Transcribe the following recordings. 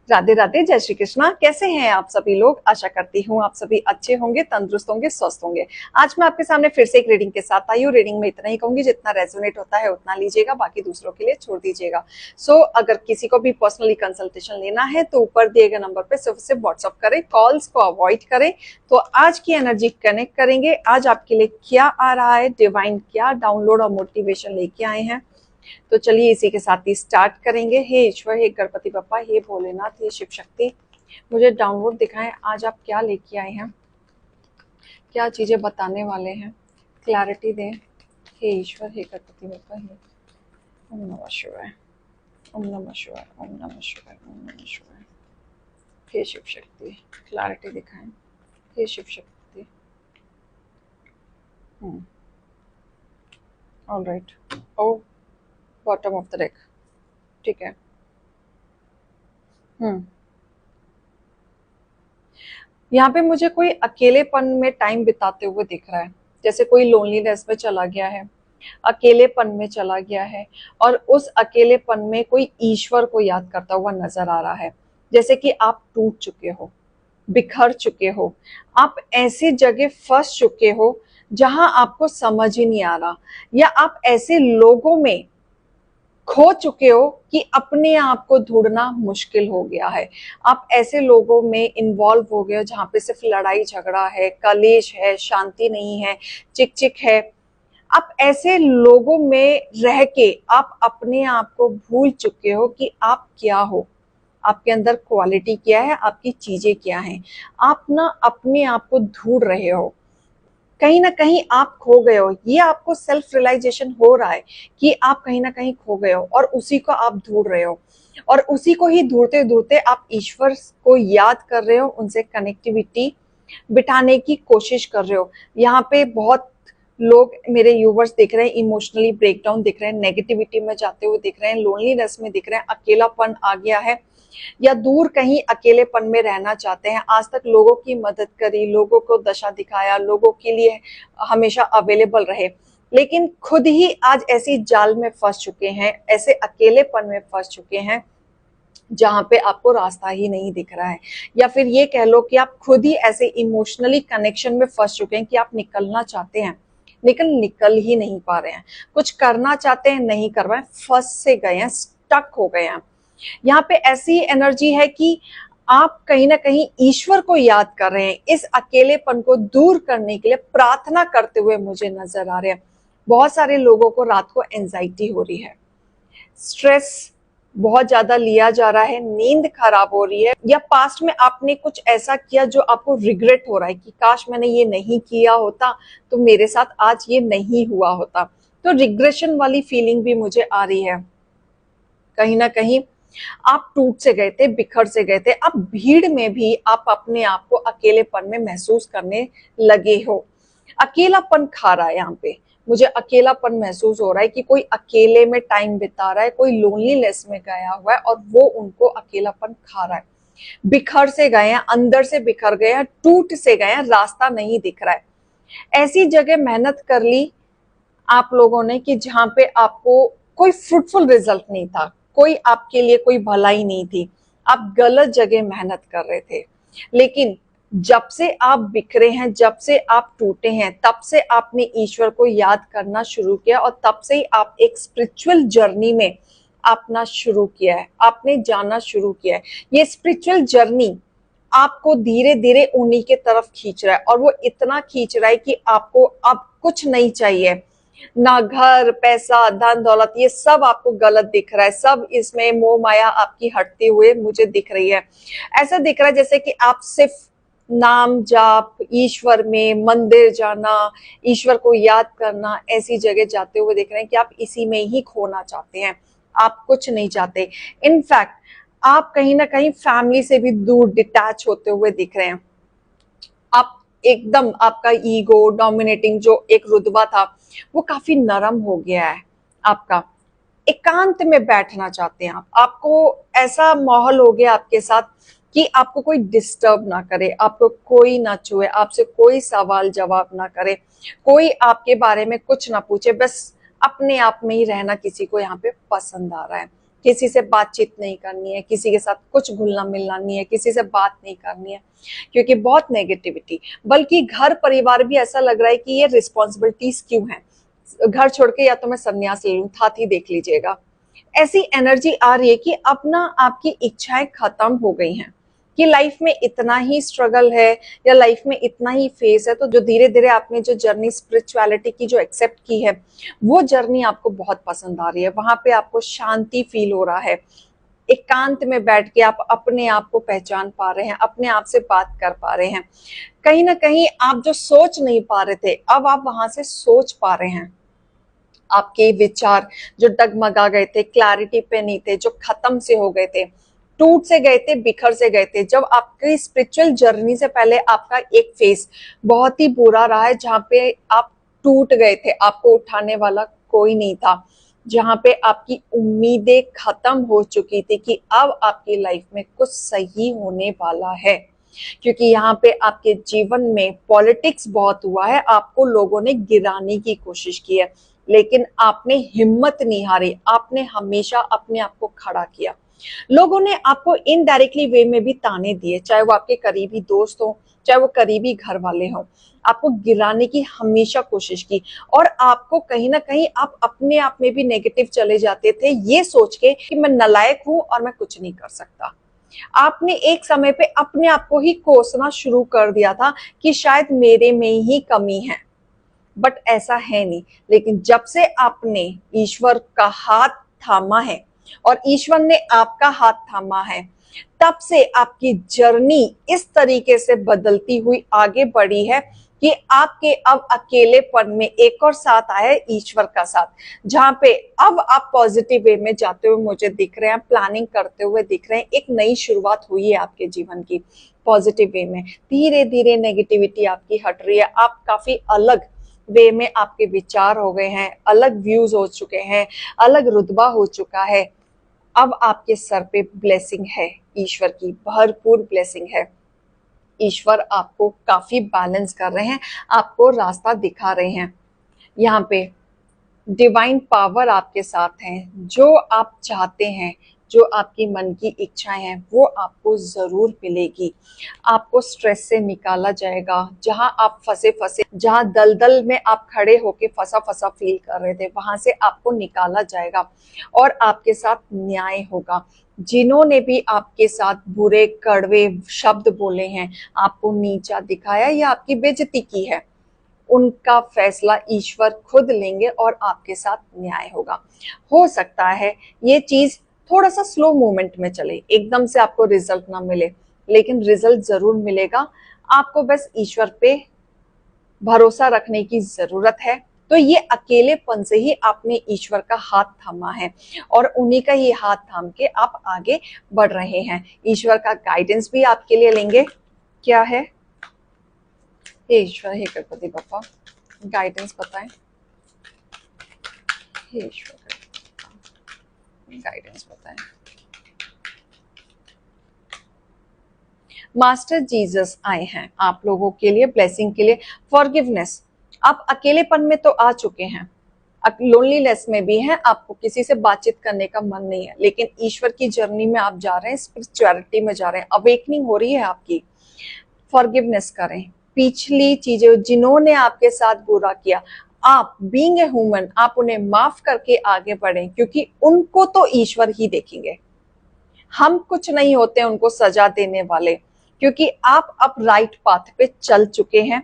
राधे राधे, जय श्री कृष्णा। कैसे हैं आप सभी लोग? आशा करती हूँ आप सभी अच्छे होंगे, तंदुरुस्त होंगे, स्वस्थ होंगे। आज मैं आपके सामने फिर से एक रीडिंग के साथ आई हूँ। रीडिंग में इतना ही कहूंगी, जितना रेजोनेट होता है उतना लीजिएगा, बाकी दूसरों के लिए छोड़ दीजिएगा। अगर किसी को भी पर्सनली कंसल्टेशन लेना है तो ऊपर दिए गए नंबर पे सिर्फ व्हाट्सअप करें, कॉल्स को अवॉइड करें। तो आज की एनर्जी कनेक्ट करेंगे। आज आपके लिए क्या आ रहा है, डिवाइन क्या डाउनलोड और मोटिवेशन लेके आए हैं। तो चलिए इसी के साथ ही स्टार्ट करेंगे। हे ईश्वर, हे गणपति बप्पा, हे भोलेनाथ, हे शिव शक्ति, मुझे डाउनलोड दिखाएं। आज आप क्या लेके आए हैं, क्या चीजें बताने वाले हैं, क्लैरिटी दें। हे ईश्वर, हे गणपति बप्पा, हे ओम नमः शिवाय, ओम नमः शिवाय, ओम नमः शिवाय, ओम नमः शिवाय। हे शिव शक्ति, क्लैरिटी दिखाएं। हे Shiv Shakti. Alright. Oh bottom of the deck, ठीक है। यहाँ पे मुझे कोई अकेलेपन में टाइम बिताते हुए दिख रहा है, जैसे कोई लोनलीनेस में चला गया है, अकेलेपन में चला गया है, और उस अकेलेपन में कोई ईश्वर को याद करता हुआ नजर आ रहा है। जैसे कि आप टूट चुके हो, बिखर चुके हो, आप ऐसी जगह फंस चुके हो जहां आपको समझ ही नहीं आ रहा, या आप ऐसे लोगों में खो चुके हो कि अपने आप को ढूंढना मुश्किल हो गया है। आप ऐसे लोगों में इन्वॉल्व हो गए हो जहां पे सिर्फ लड़ाई झगड़ा है, कलेश है, शांति नहीं है, चिक चिक है। आप ऐसे लोगों में रह के आप अपने आप को भूल चुके हो कि आप क्या हो, आपके अंदर क्वालिटी क्या है, आपकी चीजें क्या हैं। आप ना अपने आप को ढूंढ रहे हो, कहीं ना कहीं आप खो गए हो। ये आपको सेल्फ रियलाइजेशन हो रहा है कि आप कहीं ना कहीं खो गए हो, और उसी को आप ढूंढ रहे हो, और उसी को ही ढूंढते ढूंढते आप ईश्वर को याद कर रहे हो, उनसे कनेक्टिविटी बिठाने की कोशिश कर रहे हो। यहाँ पे बहुत लोग मेरे यूवर्स दिख रहे हैं इमोशनली ब्रेकडाउन दिख रहे हैं, नेगेटिविटी में जाते हुए दिख रहे हैं, लोनलीनेस में दिख रहे हैं, अकेलापन आ गया है, या दूर कहीं अकेलेपन में रहना चाहते हैं। आज तक लोगों की मदद करी, लोगों को दशा दिखाया, लोगों के लिए हमेशा अवेलेबल रहे, लेकिन खुद ही आज ऐसी जाल में फंस चुके हैं, ऐसे अकेलेपन में फंस चुके हैं जहां पे आपको रास्ता ही नहीं दिख रहा है। या फिर ये कह लो कि आप खुद ही ऐसे इमोशनली कनेक्शन में फंस चुके हैं कि आप निकलना चाहते हैं लेकिन निकल ही नहीं पा रहे हैं, कुछ करना चाहते हैं नहीं कर रहे हैं, फंस से गए हैं, स्टक हो गए हैं। यहाँ पे ऐसी एनर्जी है कि आप कहीं ना कहीं ईश्वर को याद कर रहे हैं, इस अकेलेपन को दूर करने के लिए प्रार्थना करते हुए मुझे नजर आ रहे हैं। बहुत सारे लोगों को रात को एंजाइटी हो रही है, स्ट्रेस बहुत ज्यादा लिया जा रहा है, नींद खराब हो रही है, या पास्ट में आपने कुछ ऐसा किया जो आपको रिग्रेट हो रहा है कि काश मैंने ये नहीं किया होता तो मेरे साथ आज ये नहीं हुआ होता। तो रिग्रेशन वाली फीलिंग भी मुझे आ रही है। कहीं ना कहीं आप टूट से गए थे, बिखर से गए थे, अब भीड़ में भी आप अपने आप को अकेलेपन में महसूस करने लगे हो। अकेलापन खा रहा है यहाँ पे, मुझे अकेलापन महसूस हो रहा है कि कोई अकेले में टाइम बिता रहा है, कोई लोनलीनेस में गया हुआ है और वो उनको अकेलापन खा रहा है। बिखर से गए हैं, अंदर से बिखर गए हैं, टूट से गए हैं, रास्ता नहीं दिख रहा है। ऐसी जगह मेहनत कर ली आप लोगों ने कि जहां पे आपको कोई फ्रूटफुल रिजल्ट नहीं था, कोई आपके लिए कोई भलाई नहीं थी, आप गलत जगह मेहनत कर रहे थे। लेकिन जब से आप बिखरे हैं, जब से आप टूटे हैं, तब से आपने ईश्वर को याद करना शुरू किया, और तब से ही आप एक स्पिरिचुअल जर्नी में अपना शुरू किया है, आपने जाना शुरू किया है। ये स्पिरिचुअल जर्नी आपको धीरे धीरे उन्हीं के तरफ खींच रहा है, और वो इतना खींच रहा है कि आपको अब कुछ नहीं चाहिए, ना घर, पैसा, धन दौलत, ये सब आपको गलत दिख रहा है। सब इसमें मोह माया आपकी हटते हुए मुझे दिख रही है। ऐसा दिख रहा है जैसे कि आप सिर्फ नाम जाप, ईश्वर में मंदिर जाना, ईश्वर को याद करना, ऐसी जगह जाते हुए दिख रहे हैं कि आप इसी में ही खोना चाहते हैं, आप कुछ नहीं चाहते। इनफैक्ट आप कहीं ना कहीं फैमिली से भी दूर डिटैच होते हुए दिख रहे हैं। आप एकदम, आपका ईगो डोमिनेटिंग जो एक रुतबा था वो काफी नरम हो गया है। आपका एकांत में बैठना चाहते हैं आप, आपको ऐसा माहौल हो गया आपके साथ कि आपको कोई डिस्टर्ब ना करे, आपको कोई ना छुए, आपसे कोई सवाल जवाब ना करे, कोई आपके बारे में कुछ ना पूछे, बस अपने आप में ही रहना किसी को यहाँ पे पसंद आ रहा है। किसी से बातचीत नहीं करनी है, किसी के साथ कुछ घुलना मिलना नहीं है, किसी से बात नहीं करनी है, क्योंकि बहुत नेगेटिविटी। बल्कि घर परिवार भी ऐसा लग रहा है कि ये रिस्पॉन्सिबिलिटीज क्यों हैं, घर छोड़ के या तो मैं संन्यास ले लूं, साथ ही देख लीजिएगा। ऐसी एनर्जी आ रही है कि अब ना आपकी इच्छाएं खत्म हो गई हैं, कि लाइफ में इतना ही स्ट्रगल है या लाइफ में इतना ही फेस है। तो जो धीरे धीरे आपने जो जर्नी स्पिरिचुअलिटी की जो एक्सेप्ट की है, वो जर्नी आपको बहुत पसंद आ रही है। वहां पे आपको शांति फील हो रहा है, एकांत में बैठ के आप अपने आप को पहचान पा रहे हैं, अपने आप से बात कर पा रहे हैं। कहीं ना कहीं आप जो सोच नहीं पा रहे थे, अब आप वहां से सोच पा रहे हैं। आपके विचार जो डगमगा गए थे, क्लैरिटी पे नहीं थे, जो खत्म से हो गए थे, टूट से गए थे, बिखर से गए थे। जब आपकी स्पिरिचुअल जर्नी से पहले आपका एक फेस बहुत ही बुरा रहा है, जहां पे आप टूट गए थे, आपको उठाने वाला कोई नहीं था, जहां पे आपकी उम्मीदें खत्म हो चुकी थी कि अब आपकी लाइफ में कुछ सही होने वाला है। क्योंकि यहाँ पे आपके जीवन में पॉलिटिक्स बहुत हुआ है, आपको लोगों ने गिराने की कोशिश की है, लेकिन आपने हिम्मत नहीं हारी, आपने हमेशा अपने आप को खड़ा किया। लोगों ने आपको इनडायरेक्टली वे में भी ताने दिए, चाहे वो आपके करीबी दोस्त हो, चाहे वो करीबी घर वाले हों, आपको गिराने की हमेशा कोशिश की। और आपको कहीं ना कहीं आप अपने आप में भी नेगेटिव चले जाते थे, ये सोच के कि मैं नालायक हूं और मैं कुछ नहीं कर सकता। आपने एक समय पे अपने आप को ही कोसना शुरू कर दिया था कि शायद मेरे में ही कमी है, बट ऐसा है नहीं। लेकिन जब से आपने ईश्वर का हाथ थामा है और ईश्वर ने आपका हाथ थामा है, तब से आपकी जर्नी इस तरीके से बदलती हुई आगे बढ़ी है कि आपके अब अकेलेपन में एक और साथ आया है, ईश्वर का साथ, जहां पे अब आप पॉजिटिव वे में जाते हुए मुझे दिख रहे हैं, प्लानिंग करते हुए दिख रहे हैं। एक नई शुरुआत हुई है आपके जीवन की पॉजिटिव वे में। धीरे धीरे नेगेटिविटी आपकी हट रही है, आप काफी अलग वे में आपके विचार हो गए हैं, अलग व्यूज हो चुके हैं, अलग रुतबा हो चुका है। अब आपके सर पे ब्लेसिंग है, ईश्वर की भरपूर ब्लेसिंग है। ईश्वर आपको काफी बैलेंस कर रहे हैं, आपको रास्ता दिखा रहे हैं। यहाँ पे डिवाइन पावर आपके साथ है। जो आप चाहते हैं, जो आपकी मन की इच्छाएं हैं, वो आपको जरूर मिलेगी। आपको स्ट्रेस से निकाला जाएगा। जहां आप फंसे फंसे, जहां दलदल में आप खड़े होके फंसा फंसा फील कर रहे थे, वहां से आपको निकाला जाएगा और आपके साथ न्याय होगा। जिन्होंने भी आपके साथ बुरे कड़वे शब्द बोले हैं, आपको नीचा दिखाया या आपकी बेइज्जती की है, उनका फैसला ईश्वर खुद लेंगे और आपके साथ न्याय होगा। हो सकता है ये चीज थोड़ा सा स्लो मूवमेंट में चले, एकदम से आपको रिजल्ट ना मिले, लेकिन रिजल्ट जरूर मिलेगा। आपको बस ईश्वर पे भरोसा रखने की जरूरत है। तो ये अकेलेपन से ही आपने ईश्वर का हाथ थामा है और उन्हीं का ही हाथ थाम के आप आगे बढ़ रहे हैं। ईश्वर का गाइडेंस भी आपके लिए लेंगे। क्या है? हे ईश्वर, हे गणपति बप्पा, गाइडेंस बताएं। हे ईश्वर, गाइडेंस बताएं। मास्टर जीसस आए हैं आप लोगों के लिए, ब्लेसिंग के लिए, फॉरगिवनेस। आप अकेलेपन में तो आ चुके हैं, लोनलीनेस में भी हैं, आपको किसी से बातचीत करने का मन नहीं है, लेकिन ईश्वर की जर्नी में आप जा रहे हैं, स्पिरिचुअलिटी में जा रहे हैं, अवेकनिंग हो रही है आपकी। फॉरगिवनेस करें पिछली चीजें, जिन्होंने आपके साथ बुरा किया, आप बीइंग ए ह्यूमन, आप उन्हें माफ करके आगे बढ़ें, क्योंकि उनको तो ईश्वर ही देखेंगे। हम कुछ नहीं होते उनको सजा देने वाले, क्योंकि आप अब राइट पाथ पे चल चुके हैं।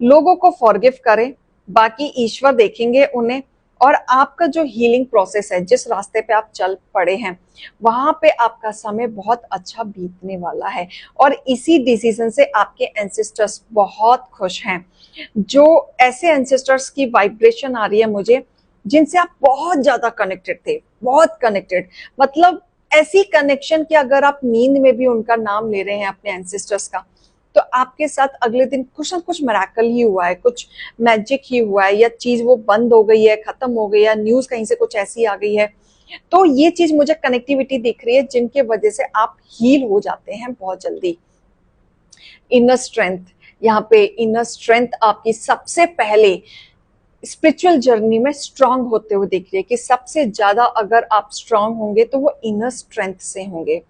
लोगों को फॉरगिव करें, बाकी ईश्वर देखेंगे उन्हें। और आपका जो हीलिंग प्रोसेस है, जिस रास्ते पे आप चल पड़े हैं, वहां पे आपका समय बहुत अच्छा बीतने वाला है और इसी डिसीजन से आपके एंसेस्टर्स बहुत खुश हैं। जो ऐसे एंसेस्टर्स की वाइब्रेशन आ रही है मुझे, जिनसे आप बहुत ज्यादा कनेक्टेड थे, बहुत कनेक्टेड, मतलब ऐसी कनेक्शन कि अगर आप नींद में भी उनका नाम ले रहे हैं अपने एंसेस्टर्स का, तो आपके साथ अगले दिन कुछ ना कुछ मिरेकल ही हुआ है, कुछ मैजिक ही हुआ है, या चीज वो बंद हो गई है, खत्म हो गई है, न्यूज कहीं से कुछ ऐसी आ गई है। तो ये चीज मुझे कनेक्टिविटी दिख रही है, जिनके वजह से आप हील हो जाते हैं बहुत जल्दी। इनर स्ट्रेंथ, यहाँ पे इनर स्ट्रेंथ आपकी सबसे पहले स्पिरिचुअल जर्नी में स्ट्रांग होते हुए दिख रही है कि सबसे ज्यादा अगर आप स्ट्रांग होंगे तो वो इनर स्ट्रेंथ से होंगे।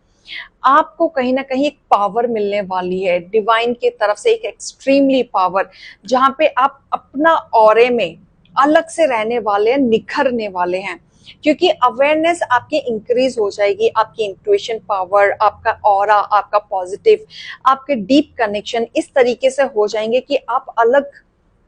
आपको कहीं ना कहीं एक पावर मिलने वाली है डिवाइन की तरफ से, एक एक्सट्रीमली पावर, जहां पे आप अपना ऑरे में अलग से रहने वाले हैं, निखरने वाले हैं, क्योंकि अवेयरनेस आपकी इंक्रीज हो जाएगी। आपकी इंट्यूशन पावर, आपका ऑरा, आपका पॉजिटिव, आपके डीप कनेक्शन इस तरीके से हो जाएंगे कि आप अलग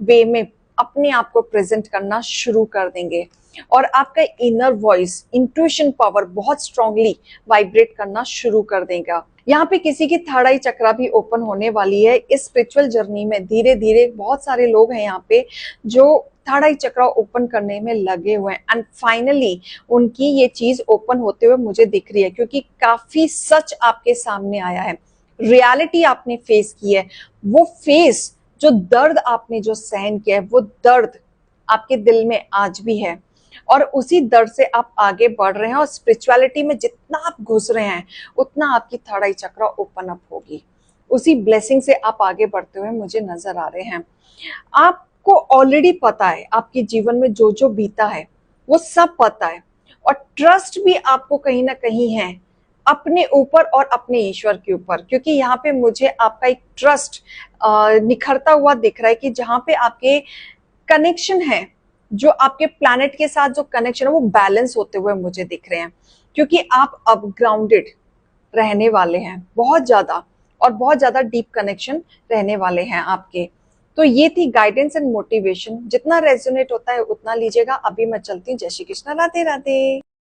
वे में अपने आप को प्रेजेंट करना शुरू कर देंगे और आपका इनर वॉइस, इंट्यूशन पावर बहुत स्ट्रांगली वाइब्रेट करना शुरू कर देगा। यहाँ पे किसी की थर्ड आई चक्रा भी ओपन होने वाली है इस स्पिरिचुअल जर्नी में। धीरे धीरे बहुत सारे लोग हैं यहाँ पे जो थर्ड आई चक्रा ओपन करने में लगे हुए हैं एंड फाइनली उनकी ये चीज ओपन होते हुए मुझे दिख रही है, क्योंकि काफी सच आपके सामने आया है, रियलिटी आपने फेस की है। वो फेस, जो दर्द आपने जो सहन किया है, वो दर्द आपके दिल में आज भी है और उसी दर्द से आप आगे बढ़ रहे हैं और स्पिरिचुअलिटी में जितना आप घुस रहे हैं उतना आपकी थर्ड आई चक्रा ओपन अप होगी। उसी ब्लेसिंग से आप आगे बढ़ते हुए मुझे नजर आ रहे हैं। आपको ऑलरेडी पता है आपके जीवन में जो जो बीता है वो सब पता है और ट्रस्ट भी आपको कहीं ना कहीं है अपने ऊपर और अपने ईश्वर के ऊपर, क्योंकि यहाँ पे मुझे आपका एक ट्रस्ट निखरता हुआ दिख रहा है कि जहाँ पे आपके कनेक्शन है, जो आपके प्लैनेट के साथ जो कनेक्शन है वो बैलेंस होते हुए मुझे दिख रहे हैं, क्योंकि आप अब ग्राउंडेड रहने वाले हैं बहुत ज्यादा और बहुत ज्यादा डीप कनेक्शन रहने वाले हैं आपके। तो ये थी गाइडेंस एंड मोटिवेशन, जितना रेजोनेट होता है उतना लीजिएगा। अभी मैं चलती हूँ। जय श्री कृष्ण, राधे राधे।